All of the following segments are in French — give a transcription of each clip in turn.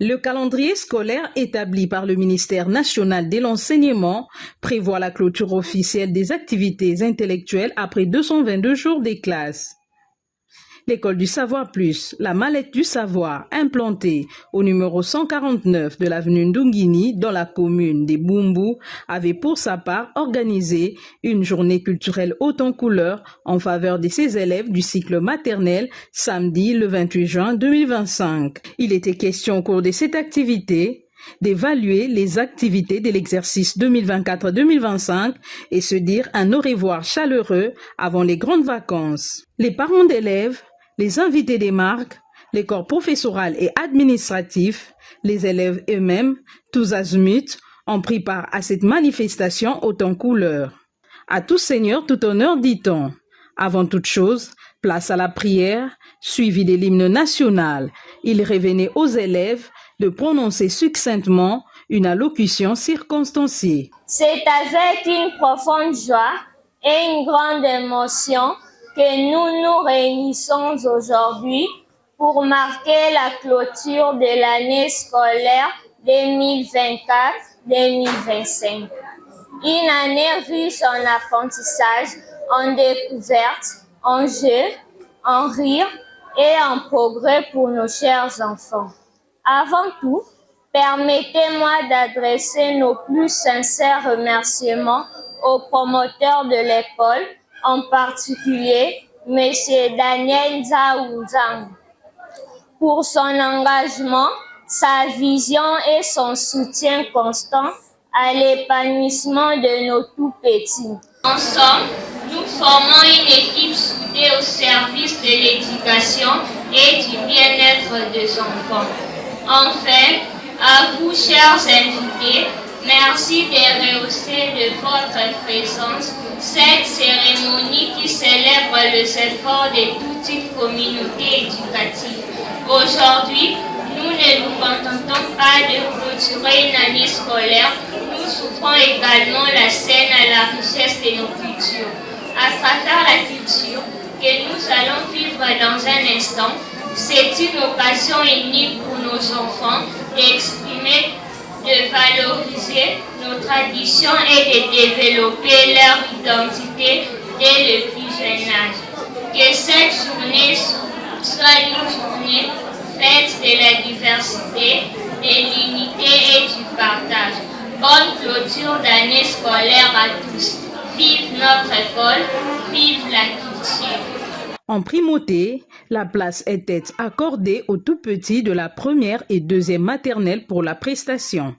Le calendrier scolaire établi par le ministère national de l'enseignement prévoit la clôture officielle des activités intellectuelles après 222 jours des classes. L'école du Savoir Plus, la mallette du savoir, implantée au numéro 149 de l'avenue Ndungini dans la commune des Bumbu, avait pour sa part organisé une journée culturelle haute en couleurs en faveur de ses élèves du cycle maternel samedi le 28 juin 2025. Il était question au cours de cette activité d'évaluer les activités de l'exercice 2024-2025 et se dire un au revoir chaleureux avant les grandes vacances. Les parents d'élèves, les invités des marques, les corps professoral et administratifs, les élèves eux-mêmes, tous azimuts, ont pris part à cette manifestation haute en couleurs. À tout seigneur, tout honneur, dit-on. Avant toute chose, place à la prière, suivie de l'hymne national. Il revenait aux élèves de prononcer succinctement une allocution circonstanciée. C'est avec une profonde joie et une grande émotion que nous nous réunissons aujourd'hui pour marquer la clôture de l'année scolaire 2024-2025. Une année riche en apprentissage, en découvertes, en jeux, en rires et en progrès pour nos chers enfants. Avant tout, permettez-moi d'adresser nos plus sincères remerciements aux promoteurs de l'école, en particulier M. Daniel Zaouzang, pour son engagement, sa vision et son soutien constant à l'épanouissement de nos tout-petits. Ensemble, nous formons une équipe soudée au service de l'éducation et du bien-être des enfants. Enfin, à vous, chers invités, merci de rehausser de votre présence cette cérémonie qui célèbre les efforts de toute une communauté éducative. Aujourd'hui, nous ne nous contentons pas de clôturer une année scolaire, nous ouvrons également la scène à la richesse de nos cultures. À travers la culture que nous allons vivre dans un instant, c'est une occasion unique pour nos enfants d'exprimer, de valoriser nos traditions et de développer leur identité dès le plus jeune âge. Que cette journée soit une journée faite de la diversité, de l'unité et du partage. Bonne clôture d'année scolaire à tous. Vive notre école, vive la culture. En primauté, la place était accordée aux tout-petits de la première et deuxième maternelle pour la prestation.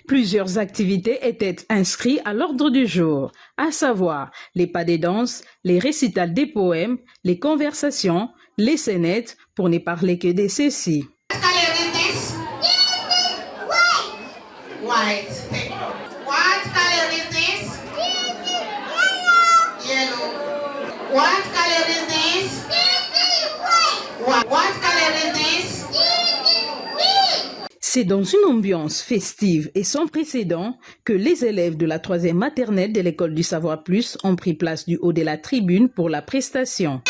Plusieurs activités étaient inscrites à l'ordre du jour, à savoir les pas des danses, les récitals des poèmes, les conversations, les scénettes, pour ne parler que de ceci. What color is this? White. What color is this? Yellow. What color is this? What color is this? C'est dans une ambiance festive et sans précédent que les élèves de la 3e maternelle de l'école du Savoir Plus ont pris place du haut de la tribune pour la prestation.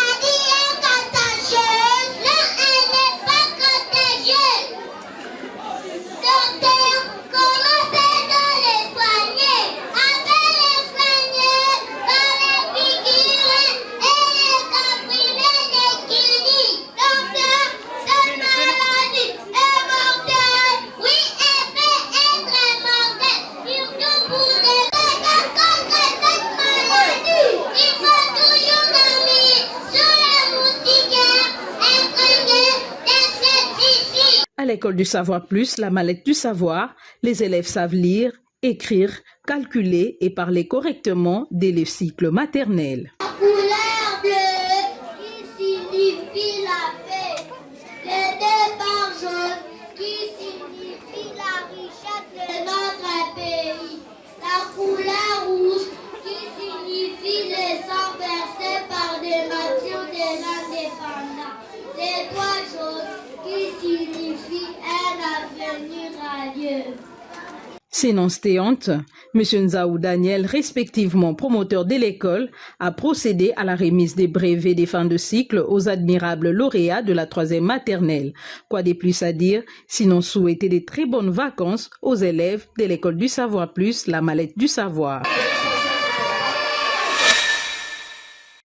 l'école du savoir plus, la mallette du savoir, les élèves savent lire, écrire, calculer et parler correctement dès le cycle maternel. La couleur bleue qui signifie la paix, le départ jaune qui signifie la richesse de notre pays, la couleur rouge qui signifie le sang versé par des martyrs de l'indépendance, l'étoile jaune qui signifie un avenir radieux. Sénance-téante, M. Nzaou Daniel, respectivement promoteur de l'école, a procédé à la remise des brevets des fins de cycle aux admirables lauréats de la 3e maternelle. Quoi de plus à dire, sinon souhaiter de très bonnes vacances aux élèves de l'école du savoir plus, la mallette du savoir.